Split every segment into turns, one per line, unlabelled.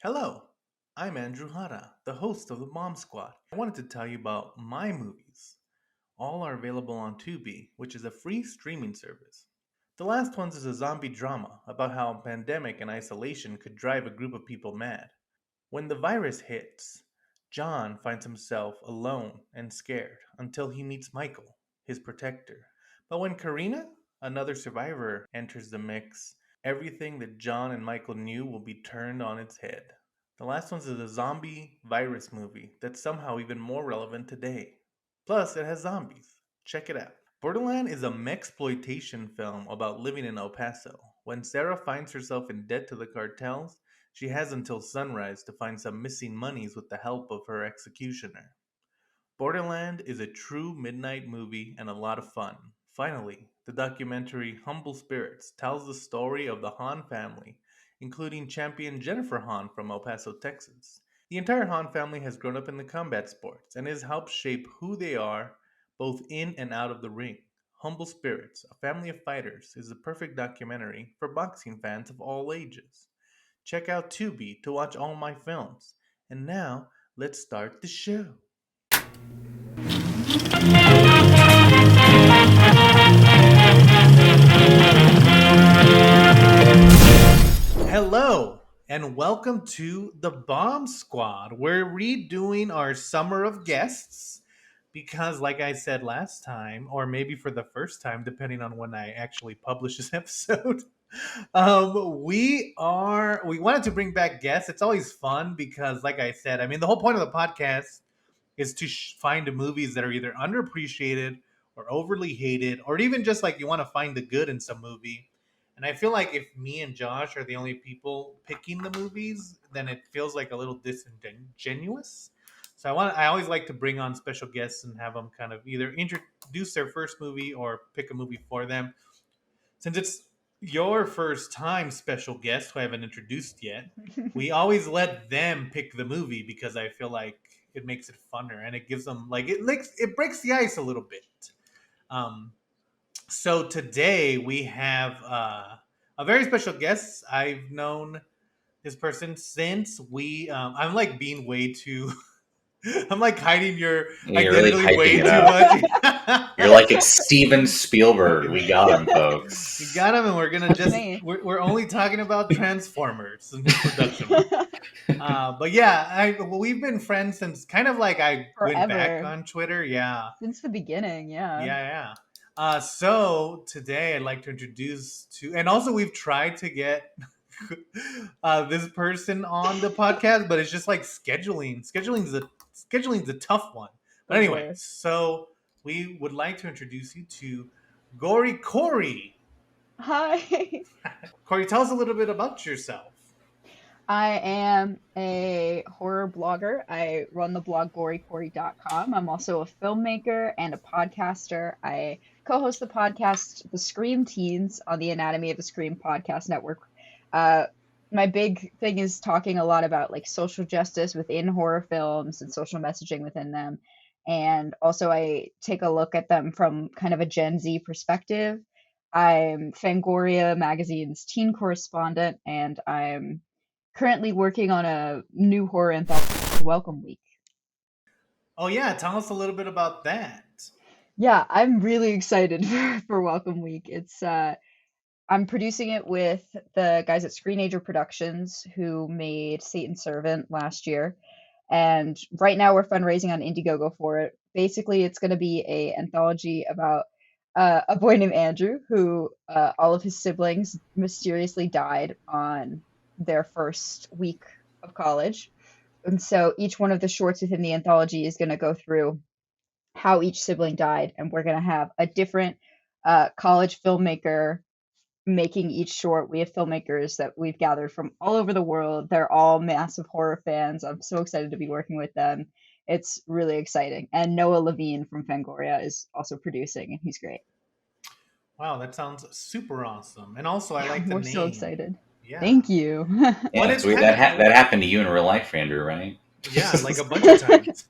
Hello, I'm Andrew Hara, the host of the Bomb Squad. I wanted to tell you about my movies. All are available on Tubi, which is a free streaming service. The last one is a zombie drama about how a pandemic and isolation could drive a group of people mad. When the virus hits, John finds himself alone and scared until he meets Michael, his protector. But when Karina, another survivor, enters the mix, everything that John and Michael knew will be turned on its head. The last one is a zombie virus movie that's somehow even more relevant today. Plus, it has zombies. Check it out. Borderland is a mexploitation film about living in El Paso. When Sarah finds herself in debt to the cartels, she has until sunrise to find some missing monies with the help of her executioner. Borderland is a true midnight movie and a lot of fun. Finally, the documentary Humble Spirits tells the story of the Hahn family, including champion Jennifer Hahn from El Paso, Texas. The entire Hahn family has grown up in the combat sports and has helped shape who they are both in and out of the ring. Humble Spirits, a family of fighters, is the perfect documentary for boxing fans of all ages. Check out Tubi to watch all my films. And now, let's start the show. Hello, and welcome to the Bomb Squad. We're redoing our summer of guests because, like I said last time, or maybe for the first time, depending on when I actually publish this episode, we wanted to bring back guests. It's always fun because, like I said, I mean, the whole point of the podcast is to find movies that are either underappreciated or overly hated, or even just like you want to find the good in some movie. And I feel like if me and Josh are the only people picking the movies, then it feels like a little disingenuous. So I always like to bring on special guests and have them kind of either introduce their first movie or pick a movie for them. Since it's your first time special guest who I haven't introduced yet, we always let them pick the movie because I feel like it makes it funner and it gives them like it breaks the ice a little bit. Um, so today we have a very special guest. I've known this person since I'm like being way too. I'm like hiding your
You're
identity
really
way
hyping it
too
up.
much.
You're like it's Steven Spielberg. We got him, folks.
We got him, and we're gonna
That's
just
me.
we're only talking about Transformers and his production. But yeah, we've been friends since kind of like I went back
Forever.
on Twitter. Yeah,
Since the beginning, yeah.
yeah. So today I'd like to introduce to, and also we've tried to get this person on the podcast, but it's just like scheduling. Scheduling's a tough one. But
Oh,
anyway,
boy.
so we would like to introduce you to Gory Cory.
Hi.
Corey, tell us a little bit about yourself.
I am a horror blogger. I run the blog gorycory.com. I'm also a filmmaker and a podcaster. I co-host the podcast The Scream Teens on the Anatomy of a Scream podcast network. My big thing is talking a lot about like social justice within horror films and social messaging within them. And also I take a look at them from kind of a Gen Z perspective. I'm Fangoria magazine's teen correspondent, and I'm currently working on a new horror anthology, Welcome Week.
Oh yeah, tell us a little bit about that.
Yeah, I'm really excited for Welcome Week. I'm producing it with the guys at Screenager Productions who made Satan's Servant last year. And right now we're fundraising on Indiegogo for it. Basically, it's going to be a anthology about a boy named Andrew who all of his siblings mysteriously died on their first week of college. And so each one of the shorts within the anthology is going to go through how each sibling died, and we're going to have a different college filmmaker making each short. We have filmmakers that we've gathered from all over the world. They're all massive horror fans. I'm so excited to be working with them. It's really exciting. And Noah Levine from Fangoria is also producing, and he's great.
Wow, that sounds super awesome. And also, I like the
We're
name.
so excited.
Yeah.
Thank you.
Yeah,
it's
so
kind
that
of
that happened to you in real life, Andrew, right?
Yeah, like a bunch of times.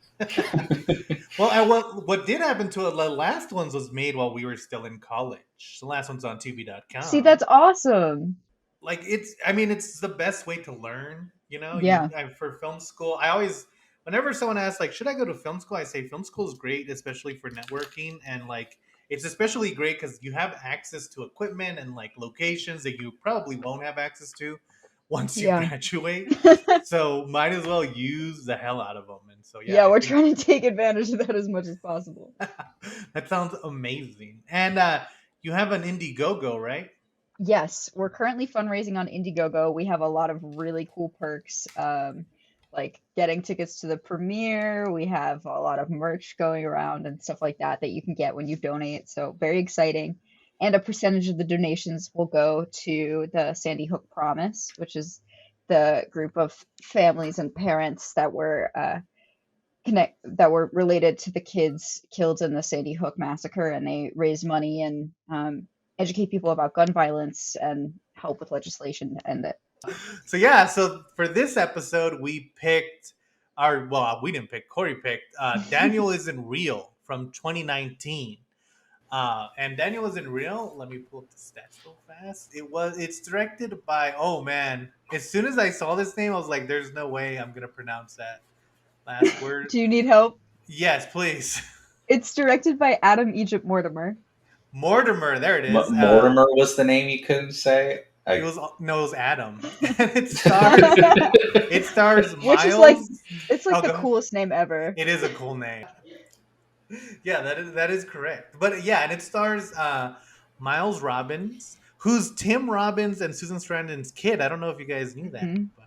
Well, what did happen to it? The last ones was made while we were still in college. The last one's on Tubi.com.
See, that's awesome.
Like it's the best way to learn You know,
Yeah.
for film school, I always, whenever someone asks like, should I go to film school? I say film school is great, especially for networking, and like it's especially great because you have access to equipment and like locations that you probably won't have access to once you
Yeah.
graduate. So might as well use the hell out of them. And so yeah,
Yeah,
I
we're
think
trying to take advantage of that as much as possible.
that sounds amazing. And you have an Indiegogo, right?
Yes, we're currently fundraising on Indiegogo. We have a lot of really cool perks, like getting tickets to the premiere. We have a lot of merch going around and stuff like that that you can get when you donate. So very exciting. And a percentage of the donations will go to the Sandy Hook Promise, which is the group of families and parents that were related to the kids killed in the Sandy Hook massacre, and they raise money and educate people about gun violence and help with legislation to end it.
So yeah, so for this episode, we picked our well, we didn't pick. Corey picked Daniel Isn't Real from 2019. And Daniel Isn't Real. Let me pull up the stats real fast. It's directed by, oh man. As soon as I saw this name, I was like, there's no way I'm gonna pronounce that last word.
Do you need help?
Yes, please.
It's directed by Adam Egypt Mortimer.
Mortimer, there it is.
Mortimer was the name you couldn't say.
It was Adam. And it stars
Which is
Miles.
it's like
Oh,
the
go ahead.
coolest name ever.
It is a cool name. Yeah, that is correct. But yeah, and it stars Miles Robbins, who's Tim Robbins and Susan Sarandon's kid. I don't know if you guys knew that,
Mhm.
but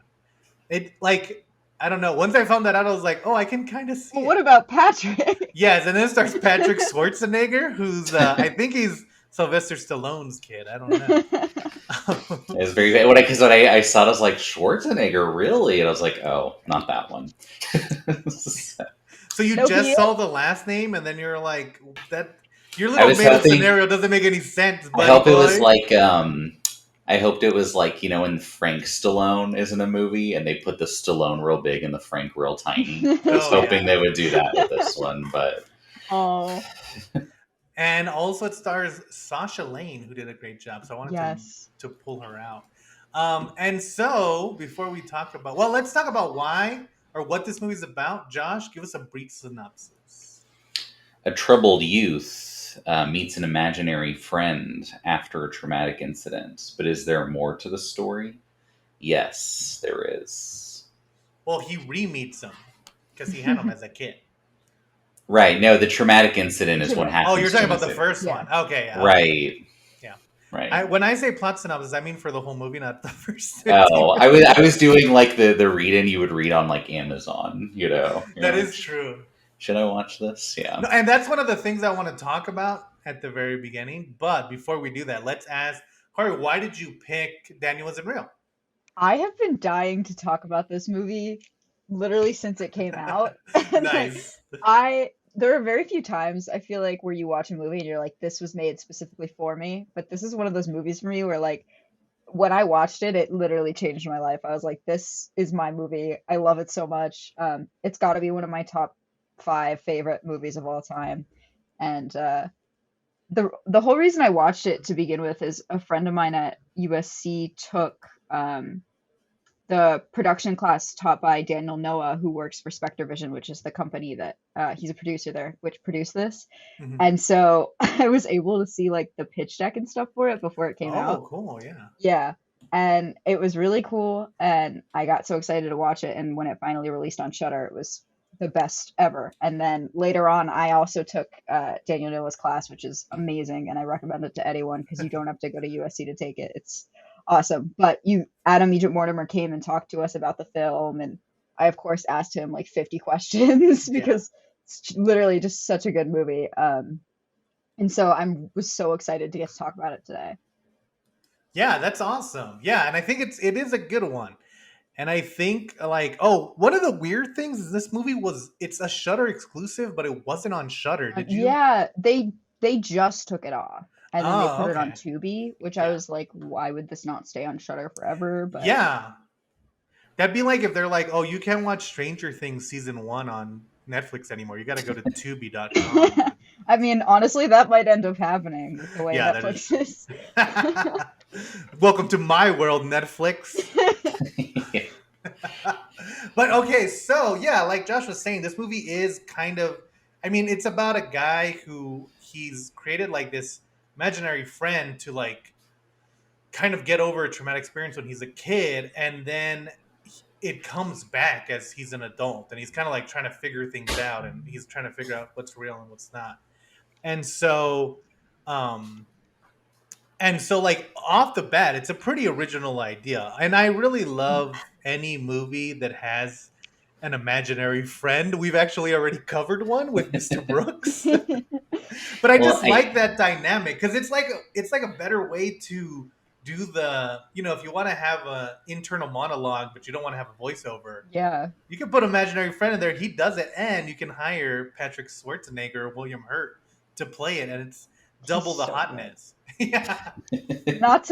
it like I don't know. Once I found that out, I was like, oh, I can kind of see
Well,
it.
what about Patrick?
Yes, and then it stars Patrick Schwarzenegger, who's I think he's Sylvester Stallone's kid. I don't know.
It was very when I saw it, I was like Schwarzenegger, really, and I was like, oh, not that one.
So you
No,
just
he
saw the last name, and then you're like, that your
I
little
was
made up
hoping-
scenario doesn't make any sense,
I
buddy
hope it
boy.
was like I hoped it was like, you know, when Frank Stallone is in a movie and they put the Stallone real big and the Frank real tiny. I was
Oh,
hoping
yeah.
they would do that with this one, but
Oh,
And also it stars Sasha Lane, who did a great job. So I wanted
yes.
to pull her out. And so before we talk about, well, let's talk about why or what this movie's about. Josh, give us a brief synopsis.
a troubled youth meets an imaginary friend after a traumatic incident. But is there more to the story? Yes, there is.
Well, he re-meets him because he had him as a kid.
Right. No, the traumatic incident is what happens.
Oh, you're talking
to
about the
him.
first
Yeah.
one. Okay, yeah.
Right.
Yeah.
Right.
When I say plot synopsis, I mean for the whole movie, not the first 15
Oh, I was doing like the read-in you would read on like Amazon, you know.
That
You're
is
like,
true.
should I watch this? Yeah.
No, and that's one of the things I want to talk about at the very beginning. But before we do that, let's ask Corey, why did you pick Daniel Isn't Real?
I have been dying to talk about this movie literally since it came out. And, like,
Nice.
there are very few times I feel like where you watch a movie and you're like, this was made specifically for me. But this is one of those movies for me where, like, when I watched it, it literally changed my life. I was like, this is my movie. I love it so much. It's got to be one of my top 5 favorite movies of all time. And the whole reason I watched it to begin with is a friend of mine at USC took the production class taught by Daniel Noah, who works for Spectre Vision, which is the company that he's a producer there, which produced this.
Mhm.
And so I was able to see like the pitch deck and stuff for it before it came out.
Oh, cool. Yeah.
Yeah. And it was really cool. And I got so excited to watch it. And when it finally released on Shudder, it was the best ever. And then later on, I also took Daniel Noah's class, which is amazing. And I recommend it to anyone because you don't have to go to USC to take it. It's awesome. But Adam Egypt Mortimer came and talked to us about the film. And I, of course, asked him like 50 questions because it's literally just such a good movie. And so I was so excited to get to talk about it today.
Yeah, that's awesome. Yeah, and I think it is a good one. And I think like, oh, one of the weird things is this movie it's a Shudder exclusive, but it wasn't on Shudder. Did you?
Yeah, they just took it off. And then they
Oh,
put it on
okay.
Tubi, which I
Yeah.
was like, why would this not stay on Shudder forever? But
Yeah. That'd be like if they're like, oh, you can't watch Stranger Things season 1 on Netflix anymore. You got to go to Tubi.com.
I mean, honestly, that might end up happening with the way
Yeah, that
Netflix is.
Welcome to my world, Netflix. But okay, so yeah, like Josh was saying, this movie is kind of, I mean, it's about a guy who he's created like this imaginary friend to like kind of get over a traumatic experience when he's a kid, and then it comes back as he's an adult, and he's kind of like trying to figure things out, and he's trying to figure out what's real and what's not. And so, um, and so, like off the bat, it's a pretty original idea, and I really love any movie that has an imaginary friend. We've actually already covered one with Mr. Brooks, but I
Well,
just like that dynamic because it's like a better way to do the, you know, if you want to have a internal monologue but you don't want to have a voiceover,
Yeah,
you can put imaginary friend in there. He does it, and you can hire Patrick Schwarzenegger or William Hurt to play it, and it's
he's
double the
so good.
hotness. Yeah.
Not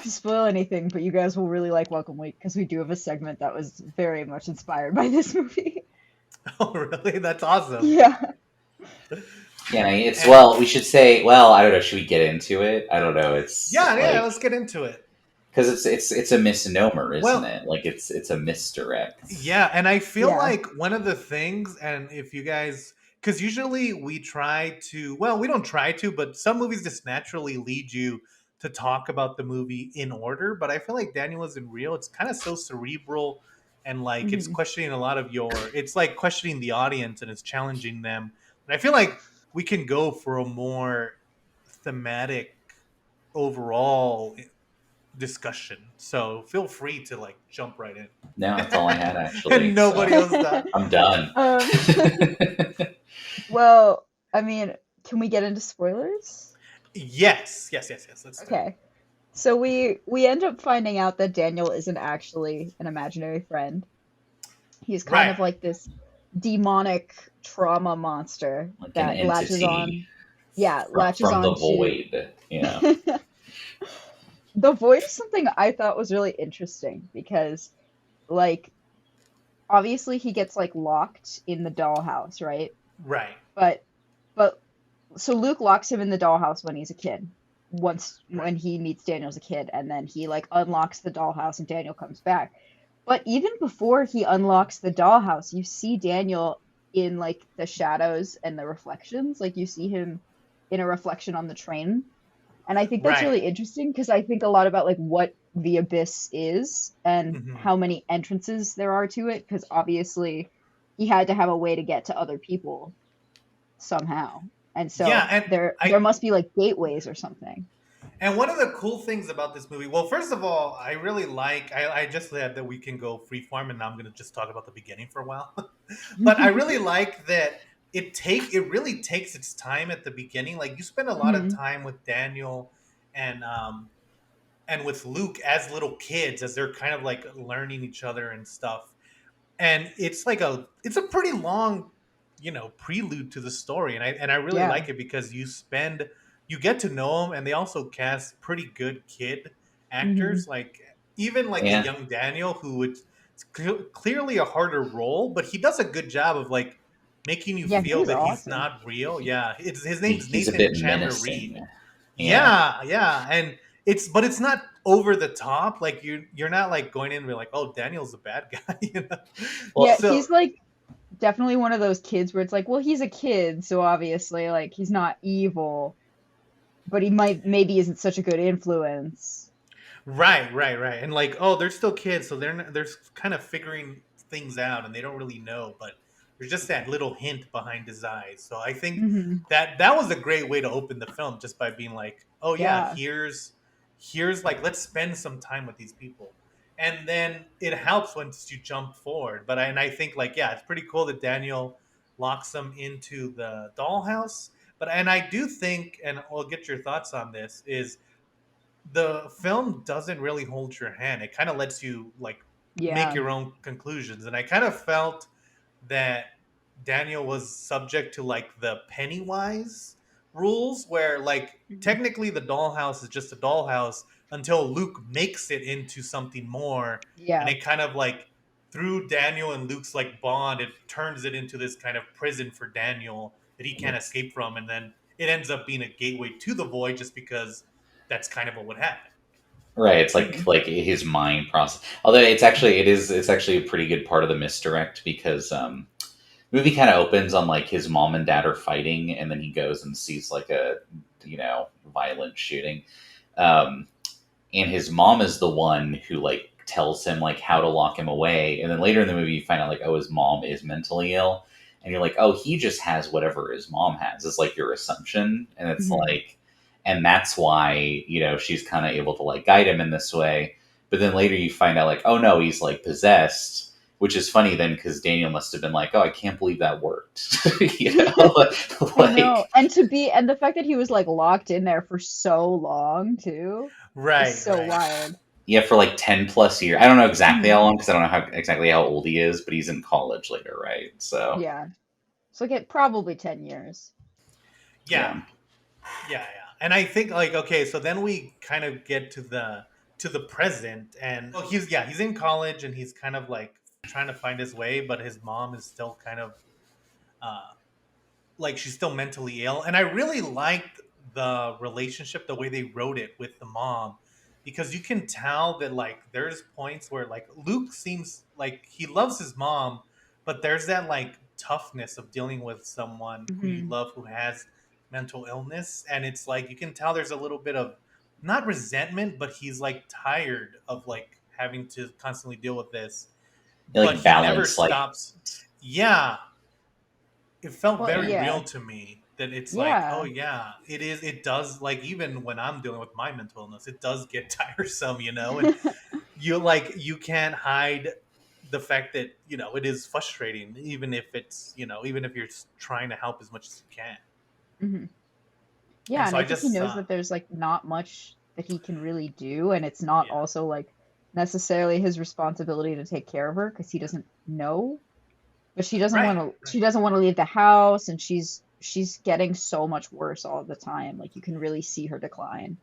to spoil anything, but you guys will really like Welcome Week because we do have a segment that was very much inspired by this movie.
Oh, really? That's awesome.
Yeah.
yeah, it's
And
well. We should say. Well, I don't know. Should we get into it? I don't know. It's
yeah, yeah.
like
Let's get into it.
because it's a misnomer, isn't
Well,
it? Like it's a misdirect.
yeah, and I feel
Yeah.
like one of the things, and if you guys, because usually we try to, well, we don't try to, but some movies just naturally lead you to talk about the movie in order. But I feel like Daniel isn't real. It's kind of so cerebral, and like it's
Hmm.
questioning a lot of it's like questioning the audience and it's challenging them. And I feel like we can go for a more thematic overall discussion. So feel free to like jump right in.
No, that's all I had
And
actually.
nobody
So
else does.
I'm done.
um, well, I mean, can we get into spoilers?
Yes, yes, yes, yes. Let's do it.
Okay. So we end up finding out that Daniel isn't actually an imaginary friend. He's kind
Right.
of like this demonic trauma monster
Like an
that latches
entity
on, yeah, latches
from the
on to
void. Yeah.
the void is something I thought was really interesting because like obviously he gets like locked in the dollhouse, right?
Right.
But but so Luke locks him in the dollhouse when he's a kid. Once
Right.
when he meets Daniel as a kid, and then he like unlocks the dollhouse and Daniel comes back. But even before he unlocks the dollhouse, you see Daniel in like the shadows and the reflections. Like you see him in a reflection on the train. And I think that's
Right.
really interesting because I think a lot about like what the abyss is and
Hmm.
how many entrances there are to it because obviously he had to have a way to get to other people somehow. And
Yeah,
so
and
there must be like gateways or something.
one of the cool things about this movie, well, first of all, I really like. I just said that we can go freeform, and now I'm going to just talk about the beginning for a while. But I really like that it really takes its time at the beginning. Like you spend a lot of
Hmm.
time with Daniel and with Luke as little kids as they're kind of like learning each other and stuff. And it's a pretty long, you know, prelude to the story, and I really
Yeah.
like it because you get to know them, and they also cast pretty good kid
Hmm.
actors, like even like a
Yeah.
young Daniel who would it's clearly a harder role, but he does a good job of like making you
Yeah, he
feel
was
that he's
awesome.
not real. Yeah, his
He,
name's
he's a
Nathan
bit
Chandler Reed.
menacing. Yeah.
Yeah, yeah, and it's not over the top. Like you're not like going in and be like, oh, Daniel's a bad guy, you know.
Yeah,
Well,
So
he's like definitely one of those kids where it's like, well, he's a kid, so obviously like he's not evil, but he might maybe isn't such a good influence.
right, right, right, and like, oh, they're still kids, so they're kind of figuring things out, and they don't really know, but there's just that little hint behind his eyes. So I think
Hmm.
that was a great way to open the film, just by being like, oh yeah,
Yeah.
here's like let's spend some time with these people, and then it helps once you jump forward. And I think like yeah, it's pretty cool that Daniel locks them into the dollhouse. But and I do think, and I'll get your thoughts on this, is the film doesn't really hold your hand. It kind of lets you like make
Yeah.
your own conclusions. And I kind of felt that Daniel was subject to like the Pennywise rules, where like
Mhm.
technically the dollhouse is just a dollhouse until Luke makes it into something more, and
Yeah.
it kind of like through Daniel and Luke's like bond, it turns it into this kind of prison for Daniel that he can't escape from, and then it ends up being a gateway to the void just because that's kind of what would happen.
Right, it's
Hmm.
like his mind process. Although it's actually a pretty good part of the misdirect because movie kind of opens on like his mom and dad are fighting, and then he goes and sees like a violent shooting, um, and his mom is the one who like tells him like how to lock him away, and then later in the movie you find out like, oh, his mom is mentally ill, and you're like, oh, he just has whatever his mom has. It's like your assumption, and it's
Hmm.
like, and that's why she's kind of able to like guide him in this way. But then later you find out like, oh no, he's like possessed, which is funny then because Daniel must have been like, oh, I can't believe that worked.
I know.
Like
And the fact that he was like locked in there for so long too is
Right,
so
right.
wild.
yeah, for like 10 plus years. I don't know exactly
Hmm.
how long because I don't know exactly how old he is, but he's in college later, right? So
Yeah. So like probably 10 years.
Yeah,
yeah,
yeah. And I think like okay, so then we kind of get to the present, and well, he's in college and he's kind of like trying to find his way, but his mom is still kind of uh like she's still mentally ill. And I really liked the relationship, the way they wrote it with the mom, because you can tell that like there's points where like Luke seems like he loves his mom, but there's that like toughness of dealing with someone who you
Hmm.
love who has mental illness. And it's like you can tell there's a little bit of not resentment, but he's like tired of like having to constantly deal with this, but
like
he never
balance, like
stops. Yeah, it felt
Well,
very real
yeah.
to me that it's like, oh
Yeah.
yeah, it does, like even when I'm dealing with my mental illness, it does get tiresome, and you can't hide the fact that it is frustrating, even if it's even if you're trying to help as much as you can.
Hmm. Yeah,
And
and
so
I
I
think he
just
knows that there's like not much that he can really do, and it's not
yeah,
also like necessarily his responsibility to take care of her because he doesn't know. But
right, right.
she doesn't want to leave the house, and she's getting so much worse all the time. Like you can really see her decline.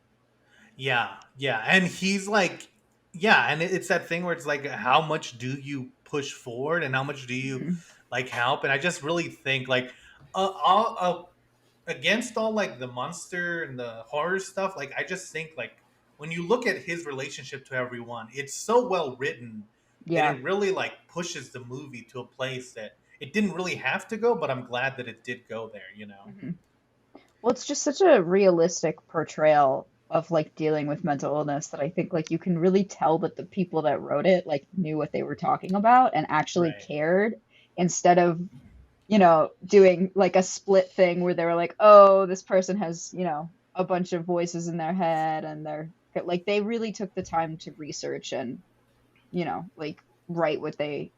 Yeah, yeah, and he's like, yeah, and it's that thing where it's like, how much do you push forward, and how much do you
Hmm.
like help? And I just really think like, against all like the monster and the horror stuff, like I just think like when you look at his relationship to everyone, it's so well written that
Yeah.
it really like pushes the movie to a place that it didn't really have to go, but I'm glad that it did go there.
Hmm. Well, it's just such a realistic portrayal of like dealing with mental illness that I think like you can really tell that the people that wrote it like knew what they were talking about and actually
Right.
cared instead of, doing like a split thing where they were like, oh, this person has, a bunch of voices in their head and they're like they really took the time to research and, like write what they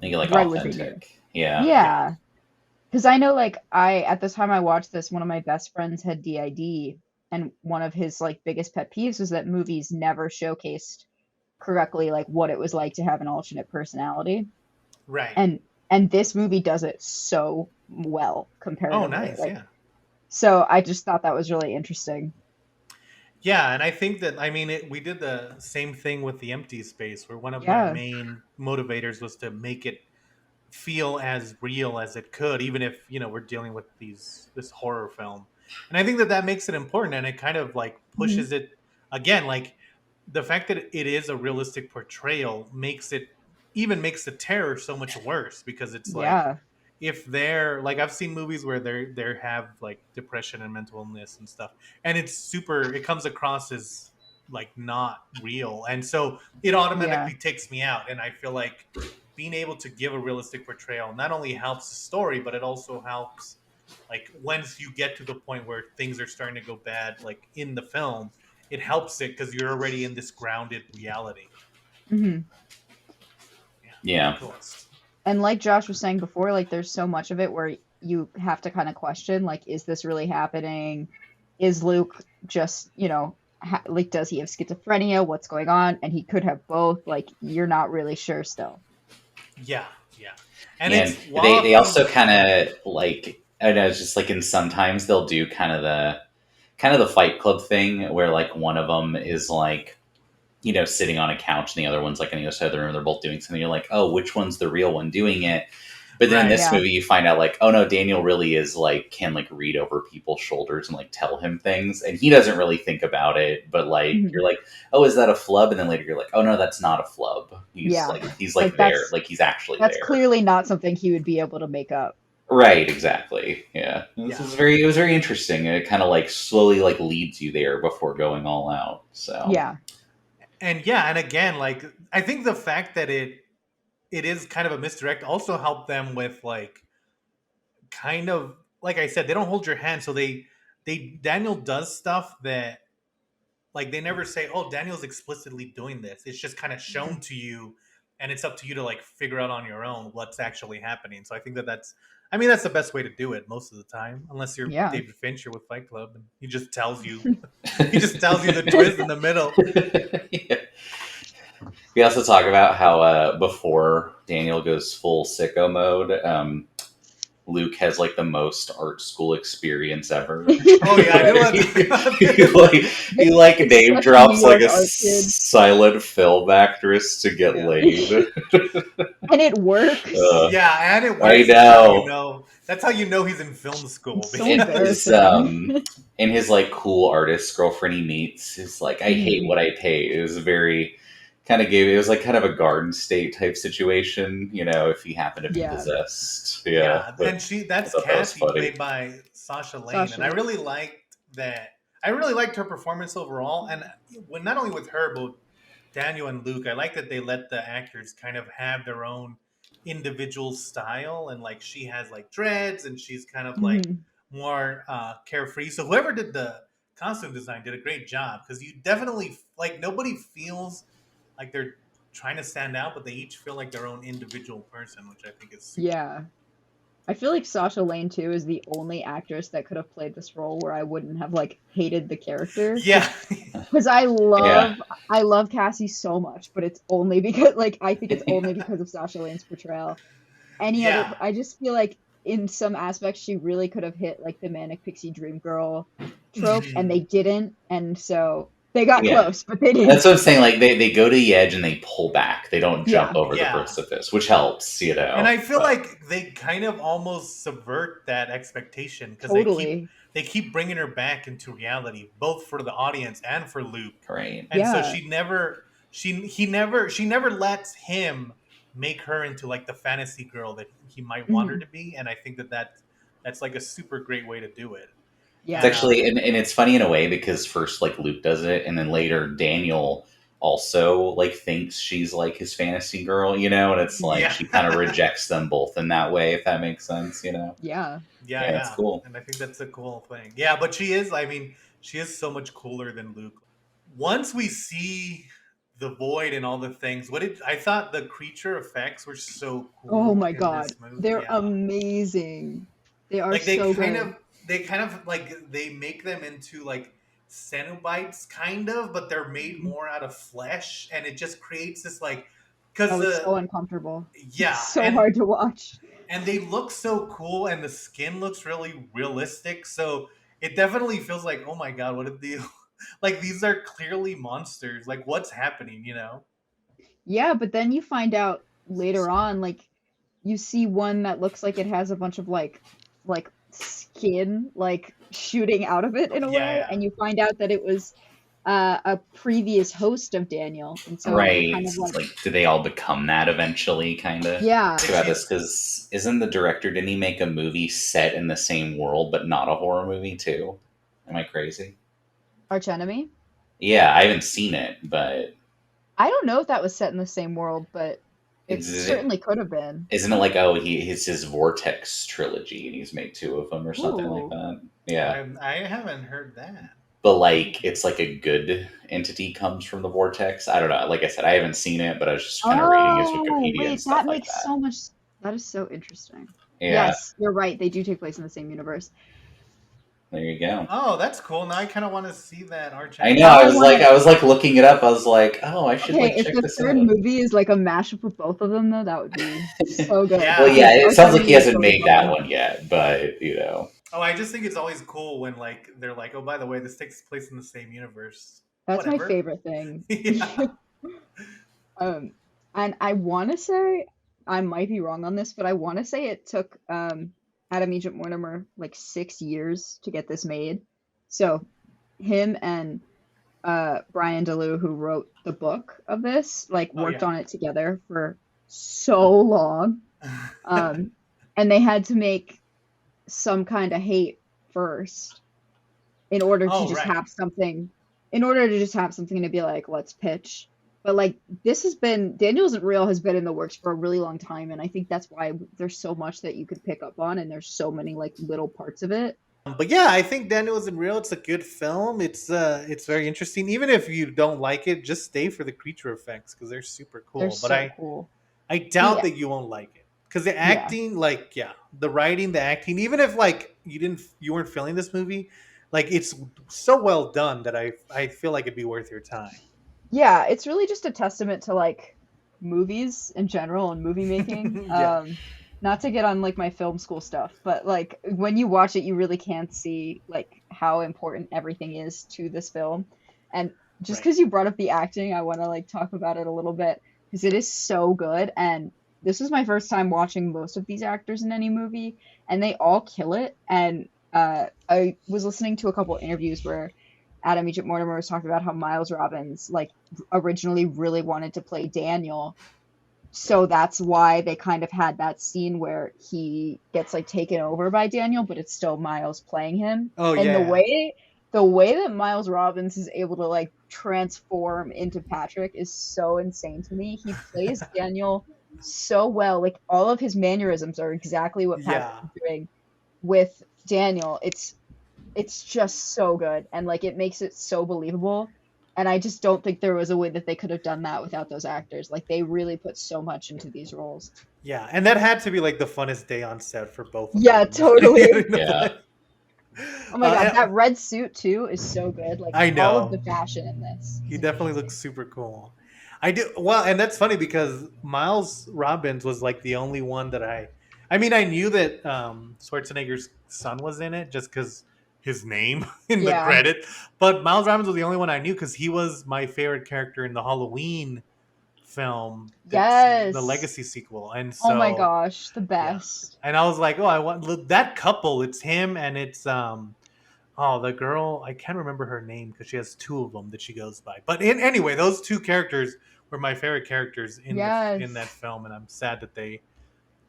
make it like
write what they knew.
authentic. Yeah,
Yeah.
Yeah. Because I know, like, at the time I watched this, one of my best friends had DID, and one of his, like, biggest pet peeves was that movies never showcased correctly, like, what it was like to have an alternate personality.
Right.
And and this movie does it so well
Oh,
comparatively.
nice.
Like,
Yeah.
so I just thought that was really interesting.
Yeah, and I think that I mean we did the same thing with the empty space, where one of my
Yeah.
main motivators was to make it feel as real as it could, even if we're dealing with this horror film. And I think that that makes it important, and it kind of like
Hmm.
pushes it again. Like the fact that it is a realistic portrayal makes the terror so much worse, because it's like
Yeah.
if they're like I've seen movies where they have like depression and mental illness and stuff, and it comes across as like not real, and so it
Yeah.
automatically takes me out. And I feel like being able to give a realistic portrayal not only helps the story, but it also helps like once you get to the point where things are starting to go bad like in the film, it helps it because you're already in this grounded reality.
Hmm.
Yeah, the
yeah,
coolest.
And like Josh was saying before, like there's so much of it where you have to kind of question, like, is this really happening? Is Luke just, like, does he have schizophrenia? What's going on? And he could have both. Like, you're not really sure still.
Yeah, yeah. And
yeah.
it's
And
while
they also
he's
kind of like, I don't know, it's just like in sometimes they'll do kind of the Fight Club thing where like one of them is like sitting on a couch and the other one's like on the other side of the room. They're both doing something. You're like, oh, which one's the real one doing it? But then in
Right.
this
Yeah.
movie, you find out like, oh no, Daniel really is like can like read over people's shoulders and like tell him things, and he doesn't really think about it. But like
Mhm.
you're like, oh, is that a flub? And then later you're like, oh no, that's not a flub. He's
Yeah.
like he's
Like
like there, like he's actually
that's
there.
clearly not something he would be able to make up.
Right, exactly. Yeah, this
Yeah.
is it was very interesting, and it kind of like slowly like leads you there before going all out. So
Yeah.
And yeah, and again, like I think the fact that it is kind of a misdirect also helped them with like kind of like I said, they don't hold your hand, so they Daniel does stuff that like they never say, "Oh, Daniel's explicitly doing this." It's just kind of shown to you, and it's up to you to like figure out on your own what's actually happening. So I think I mean, that's the best way to do it most of the time, unless you're
Yeah.
David Fincher with Fight Club, and he just tells you, he just tells you the twist in the middle.
yeah. We also talk about how before Daniel goes full sicko mode, Luke has like the most art school experience ever.
Oh yeah, I didn't want to talk about this.
he like name
Such a
drops
New
like
York
a
art kid.
silent film actress to get
Yeah.
laid.
And it works.
Yeah, and it
I
works.
know.
That's how you know he's in film school.
It's so
In
Because
his
embarrassing.
in his like cool artist girlfriend he meets is like, I hate what I pay. It was very it was like kind of a Garden State type situation, you know, if he happened to be
Yeah.
possessed.
yeah,
But
and
I
that's
thought that was
Cassie,
funny.
played by Sasha Lane, and I
Sasha.
really liked that. I really liked her performance overall, and when not only with her but Daniel and Luke, I like that they let the actors kind of have their own individual style, and like she has like dreads, and she's kind of like
Mhm.
more carefree. So whoever did the costume design did a great job because you definitely like nobody feels like they're trying to stand out, but they each feel like their own individual person, which I think is super cool.
Yeah. I feel like Sasha Lane too is the only actress that could have played this role where I wouldn't have like hated the character
Yeah,
because
Yeah.
I love Cassie so much, but it's only because like I think it's only because of Sasha Lane's portrayal. Any other
yeah.
I just feel like in some aspects she really could have hit like the manic pixie dream girl trope and they
Mhm.
didn't, and so they got
Yeah.
close, but they didn't.
That's what I'm saying. Like they go to the edge and they pull back. They don't jump
Yeah.
over the
Yeah.
precipice, which helps, you
And
know.
I feel
But
like they kind of almost subvert that expectation because
Totally.
they keep bringing her back into reality, both for the audience and for Luke.
right.
And so
Yeah.
she never lets him make her into like the fantasy girl that he might want her
Mhm.
to be. And I think that's like a super great way to do it.
It's
Yeah.
And
actually and it's funny in a way because first like Luke does it and then later Daniel also like thinks she's like his fantasy girl, you know, and it's like
yeah,
she kind of rejects them both in that way, if that makes sense, you know.
Yeah.
yeah,
Yeah, it's
yeah.
cool.
And I think that's a cool thing. Yeah, but she is. I mean, she is so much cooler than Luke. Once we see the void and all the things, what did I thought the creature effects were so
Oh
cool
my
in
God.
this movie.
They're
Yeah,
amazing. They are
like
so good.
they kind of like they make them into like Cenobites, kind of, but they're made
Mhm.
more out of flesh, and it just creates this like because
Oh, it's
the
so uncomfortable. It's
yeah,
so hard to watch.
and they look so cool, and the skin looks really realistic. So it definitely feels like, oh my god, what did the like these are clearly monsters. Like what's happening, you know?
Yeah, but then you find out later on, like you see one that looks like it has a bunch of like skin like shooting out of it in a
Yeah,
way,
yeah.
and you find out that it was a previous host of Daniel, and so it
Right.
kind of like
Like do they all become that eventually kind of?
yeah.
Like
About
she's
this because isn't the director didn't he make a movie set in the same world but not a horror movie too? Am I crazy?
Archenemy.
Yeah, I haven't seen it, but
I don't know if that was set in the same world, but it
is it
certainly could have been.
isn't it like oh it's his Vortex Trilogy and he's made two of them or something like
Ooh.
that? Yeah,
I haven't heard that.
but like it's like a good entity comes from the Vortex. I don't know. Like I said, I haven't seen it, but I was just kind of reading his
Oh,
Wikipedia and
wait,
stuff
that
like
makes
that.
so much. That is so interesting.
Yeah,
Yes, you're right. They do take place in the same universe.
there you go.
Oh, that's cool. Now I kind of want to see that Arch
I know.
Enemy.
Now I want
I
to.
was like looking it up. I was like, oh, I should
Okay,
like
if
check
the
this
third
out.
movie is like a mashup of both of them, though, that would be so good
Well,
Yeah.
yeah,
because
it
Arch
sounds like he
Enemy is
hasn't
really
made that
fun.
one yet, but you know,
Oh, I just think it's always cool when like they're like, oh, by the way, this takes place in the same universe.
That's my
Whatever.
favorite thing.
Yeah.
Um, and I want to say I might be wrong on this, but I want to say it took Adam Egypt Mortimer like 6 years to get this made. So him and Brian DeLue, who wrote the book of this, like
Oh
worked
yeah.
on it together for so long. And they had to make some kind of hate first in order to
Oh
just
right.
have something, to be like, let's pitch. But like this has been Daniel Isn't Real has been in the works for a really long time, and I think that's why there's so much that you could pick up on, and there's so many like little parts of it.
But yeah, I think Daniel Isn't Real. It's a good film. It's very interesting. Even if you don't like it, just stay for the creature effects because they're super
They're
cool. But
so cool.
I
The
doubt that you won't like it because the
Yeah.
acting, like yeah, the writing, the acting. Even if like you weren't feeling this movie, like it's so well done that I feel like it'd be worth your time.
Yeah, it's really just a testament to like movies in general and movie making.
Yeah.
Not to get on like my film school stuff, but like when you watch it, you really can't see like how important everything is to this film. And just
Right.
because you brought up the acting, I want to like talk about it a little bit because it is so good. And this was my first time watching most of these actors in any movie, and they all kill it. And I was listening to a couple interviews where Adam Egypt Mortimer was talking about how Miles Robbins like originally really wanted to play Daniel, so that's why they kind of had that scene where he gets like taken over by Daniel, but it's still Miles playing him.
Oh
And
yeah.
the way that Miles Robbins is able to like transform into Patrick is so insane to me. He plays Daniel so well. Like all of his mannerisms are exactly what Patrick
Yeah.
is doing with Daniel. It's just so good, and like it makes it so believable. And I just don't think there was a way that they could have done that without those actors. Like they really put so much into these roles.
Yeah. And that had to be like the funnest day on set for both of
Yeah,
them.
totally.
Getting to
Yeah.
play.
Oh my God,
And
that red suit too is so good. Like
I
all of the
know.
fashion in this
He
is
definitely
amazing.
looks super cool. I do well, and that's funny because Miles Robbins was like the only one that I mean, I knew that Schwarzenegger's son was in it just because his name in the
Yeah.
credit, but Miles Robbins was the only one I knew because he was my favorite character in the Halloween film, that's the
Yes.
Legacy sequel, and
Oh my
so
gosh, the
yeah,
best.
and I was like, oh, I want look, that couple. It's him and it's oh, the girl, I can't remember her name because she has two of them that she goes by. But anyway, those two characters were my favorite characters in that
Yes.
film, and I'm sad that they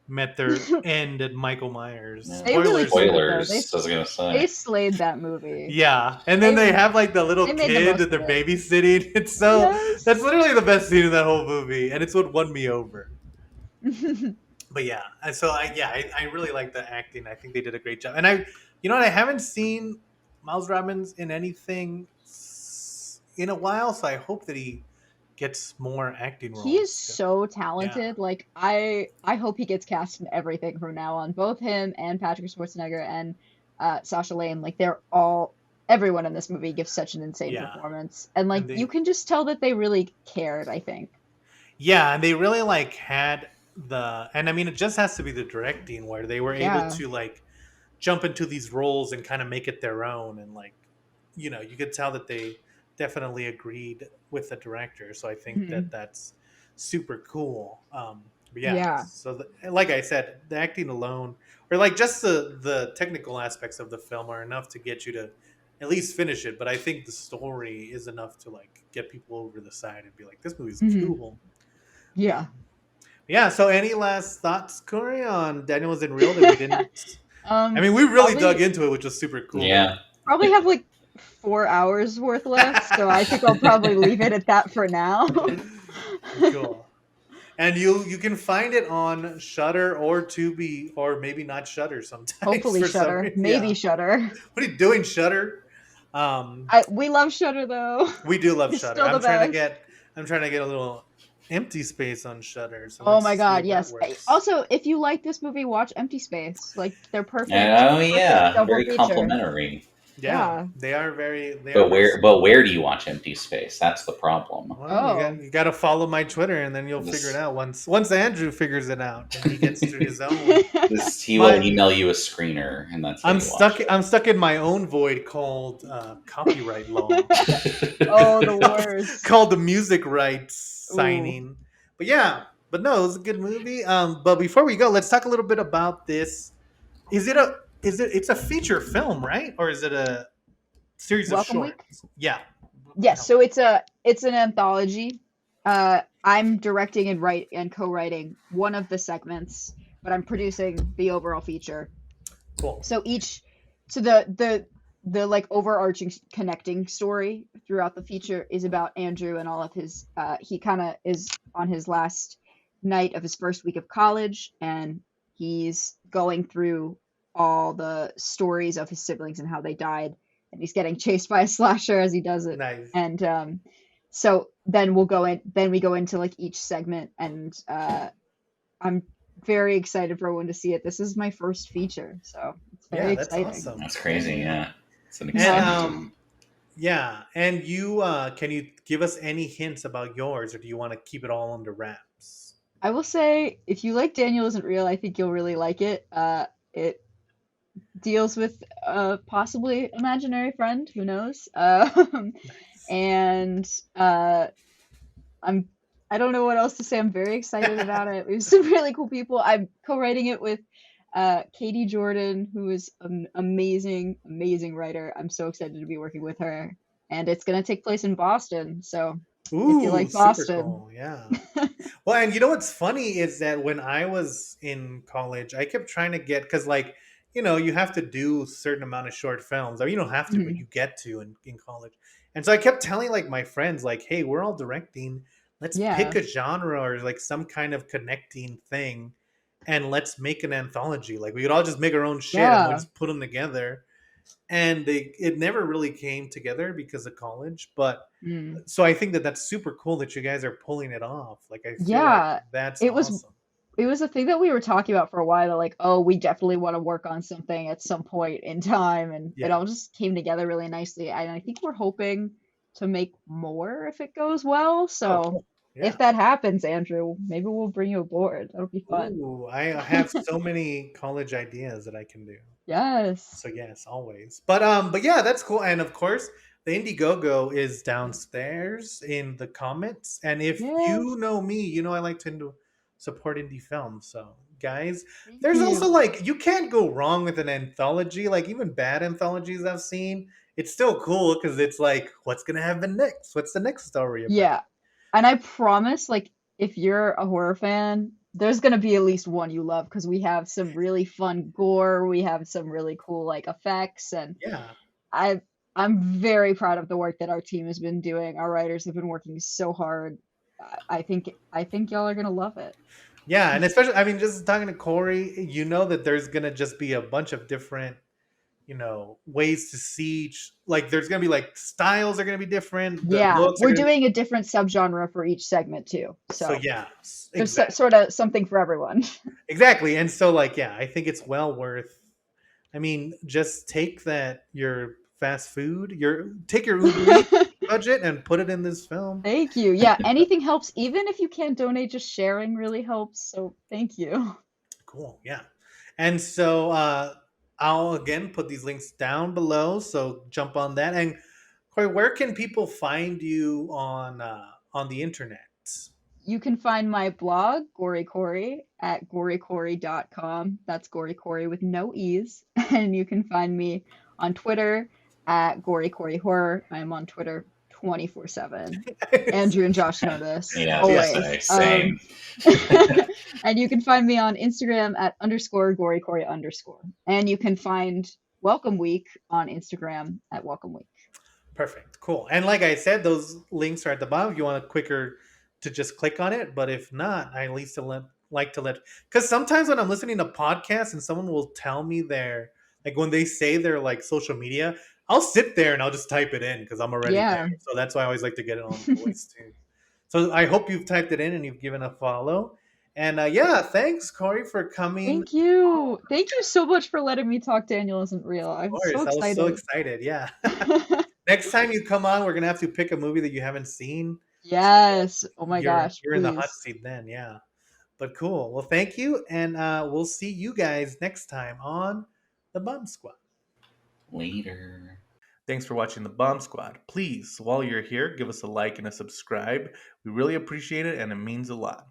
met their end at Michael Myers.
Yeah.
They really
Spoilers
killed
for
it though.
Spoilers, I was gonna
They
say.
slayed that movie.
yeah, and then
They
they have like the little
they made the
kid
most
that
of
they're
it.
babysitting. It's so that's
Yes.
literally the best scene in that whole movie, and it's what won me over. But yeah, and so I really like the acting. I think they did a great job. And you know what, I haven't seen Miles Robbins in anything in a while, so I hope that he gets more acting
He is
roles.
so
Yeah,
talented. Like I hope he gets cast in everything from now on. Both him and Patrick Schwarzenegger and Sasha Lane, like they're all everyone in this movie gives such an insane
yeah,
performance. And like
and
you
they
can just tell that they really cared, I think.
yeah, and they really like had the and I mean it just has to be the directing where they were able
Yeah.
to like jump into these roles and kind of make it their own and like you could tell that they definitely agreed with the director, so I think that
Mhm.
that's super cool. But yeah,
Yeah.
so like I said, the acting alone or like just the technical aspects of the film are enough to get you to at least finish it, but I think the story is enough to like get people over the side and be like, this movie's
Mhm.
cool.
Yeah.
um, yeah, so any last thoughts, Corey, on Daniel Was in Real that we didn't I mean, we really dug
Probably
into it, which was super cool.
Yeah.
probably have like 4 hours worth left, so I think I'll probably leave it at that for now.
Cool. And you can find it on Shudder or Tubi or maybe not Shudder sometimes
Hopefully
for some
Shudder.
reason.
Maybe
Yeah.
Shudder.
What are you doing, Shudder?
We love Shudder though.
We do love
It's
Shudder.
still the best.
I'm trying to get a little empty space on Shudder. So
Oh
let's
my
see
God,
if that
yes.
works.
Also, if you like this movie, watch Empty Space. Like they're
Oh
perfect
yeah,
double
very
feature.
complimentary.
Yeah,
Yeah.
they are
But
very
where
similar.
but where do you watch Empty Space? That's the problem.
Well,
Oh.
you got to follow my Twitter, and then you'll figure it
This
out. Once Andrew figures it out, and he gets to his own.
this he will
My
email you a screener, and that's how you watch
I'm stuck in my own void called copyright law,
it.
Oh, the worst.
called the music rights
Ooh.
signing. But yeah, But no, it was a good movie. But before we go, let's talk a little bit about this. Is it a it's a feature film, right? Or is it a series of
Welcome Week.
shorts? Yeah.
Yes, so it's an anthology. I'm directing and co-writing one of the segments, but I'm producing the overall feature.
Cool.
So the like overarching connecting story throughout the feature is about Andrew and all of his he kind of is on his last night of his first week of college, and he's going through all the stories of his siblings and how they died, and he's getting chased by a slasher as he does it.
Nice.
And so then we go into like each segment, and I'm very excited for everyone to see it. This is my first feature, so it's very
Yeah, that's
exciting.
awesome.
That's crazy. Yeah, it's an
And
exciting.
yeah, and you can you give us any hints about yours, or do you want to keep it all under wraps?
I will say, if you like Daniel Isn't Real, I think you'll really like it. It deals with possibly imaginary friend, who knows?
Nice.
And I'm I don't know what else to say. I'm very excited about it. We have some really cool people. I'm co-writing it with Katie Jordan, who is an amazing, amazing writer. I'm so excited to be working with her. And it's gonna take place in Boston. So if you
Ooh,
like
super
Boston,
cool. Yeah. Well, and you know what's funny is that when I was in college, I kept trying to get because, like, you have to do a certain amount of short films. I mean, you don't have to, but
mhm,
you get to in college. And so I kept telling like my friends, like, "Hey, we're all directing. Let's pick
yeah,
a genre or like some kind of connecting thing, and let's make an anthology. Like, we could all just make our own shit and we'll
yeah,
just put them together." And it never really came together because of college, but
mm,
so I think that that's super cool that you guys are pulling it off. Like I feel like
yeah.
that's
It was
awesome.
it was a thing that we were talking about for a while. Like, oh, we definitely want to work on something at some point in time, and it
Yeah.
all just came together really nicely. And I think we're hoping to make more if it goes well.
Oh,
So
cool.
if
Yeah.
that happens, Andrew, maybe we'll bring you aboard. That'll be fun.
Ooh, I have so many college ideas that I can do.
Yes.
So yes, always. But yeah, that's cool. And of course, the Indiegogo is downstairs in the comments. And if you
Yes.
know me, you know I like to support indie films. So guys,
Thank
there's also
you.
like you can't go wrong with an anthology. Like even bad anthologies I've seen, it's still cool because it's like, what's gonna happen next? What's the next story about?
Yeah. And I promise, like, if you're a horror fan, there's gonna be at least one you love because we have some really fun gore, we have some really cool like effects, and
Yeah.
I I'm very proud of the work that our team has been doing. Our writers have been working so hard. I think y'all are gonna love it.
Yeah, and especially I mean just talking to Corey, you know that there's gonna just be a bunch of different ways to see like there's gonna be like styles are gonna be different, the
Yeah,
looks are
we're
gonna be
doing a different subgenre for each segment too,
so
so
yeah,
there's
exactly.
sort of something for everyone.
Exactly. And so like yeah, I think it's well worth. I mean, just take that your fast food, your take your Uber Eats budget and put it in this film.
Thank you. Yeah, anything helps. Even if you can't donate, just sharing really helps. So thank you.
Cool. Yeah. And so I'll again put these links down below, so jump on that. And Corey, where can people find you on the internet?
You can find my blog, Gory Cory, at gorycory.com. That's Gory Cory with no E's. And you can find me on Twitter at Gory Cory Horror. I'm on Twitter 24/7. Andrew and Josh know this,
Yeah, I was gonna
Yeah.
say
always.
same.
And you can find me on Instagram at _Gory Cory _. And you can find Welcome Week on Instagram at Welcome Week.
Perfect. Cool. And like I said, those links are at the bottom if you want quicker to just click on it. But if not, I at least like to let because sometimes when I'm listening to podcasts and someone will tell me their like when they say their like social media, I'll sit there and I'll just type it in because I'm already there.
Yeah.
So that's why I always like to get it on voice too. So I hope you've typed it in and you've given a follow. And yeah, thanks Corey for coming.
Thank you. Thank you so much for letting me talk Daniel Isn't Real.
Of
I'm so
course, I was so
excited.
excited. Yeah. Next time you come on, we're gonna have to pick a movie that you haven't seen. So
Yes. Oh my
you're
gosh,
you're in the hot
please.
seat then, yeah. But cool. Well, thank you, and we'll see you guys next time on the Bomb Squad.
Later.
Thanks for watching the Bomb Squad. Please, while you're here, give us a like and a subscribe. We really appreciate it, and it means a lot.